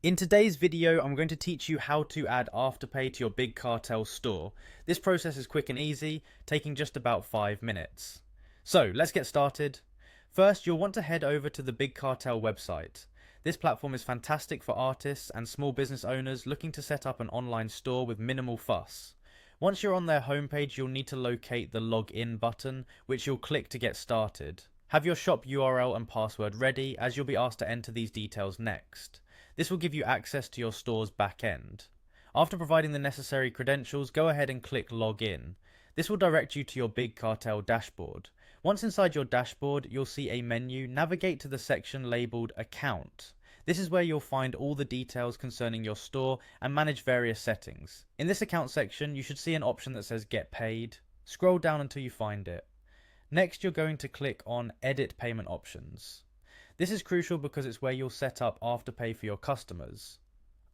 In today's video, I'm going to teach you how to add Afterpay to your Big Cartel store. This process is quick and easy, taking just about 5 minutes. So let's get started. First, you'll want to head over to the Big Cartel website. This platform is fantastic for artists and small business owners looking to set up an online store with minimal fuss. Once you're on their homepage, you'll need to locate the login button, which you'll click to get started. Have your shop URL and password ready, as you'll be asked to enter these details next. This will give you access to your store's backend. After providing the necessary credentials, go ahead and click Login. This will direct you to your Big Cartel dashboard. Once inside your dashboard, you'll see a menu. Navigate to the section labeled Account. This is where you'll find all the details concerning your store and manage various settings. In this account section, you should see an option that says Get Paid. Scroll down until you find it. Next, you're going to click on Edit Payment Options. This is crucial because it's where you'll set up Afterpay for your customers.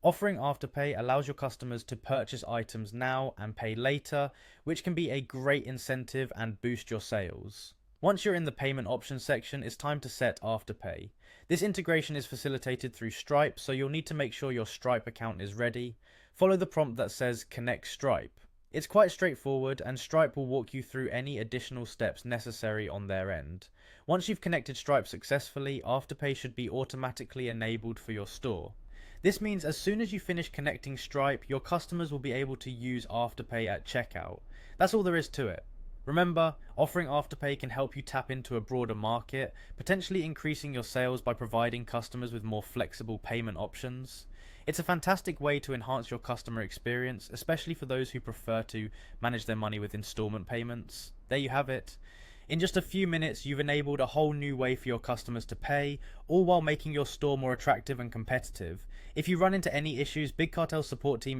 Offering Afterpay allows your customers to purchase items now and pay later, which can be a great incentive and boost your sales. Once you're in the payment options section, it's time to set Afterpay. This integration is facilitated through Stripe, so you'll need to make sure your Stripe account is ready. Follow the prompt that says Connect Stripe. It's quite straightforward, and Stripe will walk you through any additional steps necessary on their end. Once you've connected Stripe successfully, Afterpay should be automatically enabled for your store. This means as soon as you finish connecting Stripe, your customers will be able to use Afterpay at checkout. That's all there is to it. Remember, offering Afterpay can help you tap into a broader market, potentially increasing your sales by providing customers with more flexible payment options. It's a fantastic way to enhance your customer experience, especially for those who prefer to manage their money with installment payments. There you have it. In just a few minutes, you've enabled a whole new way for your customers to pay, all while making your store more attractive and competitive. If you run into any issues, Big Cartel's support team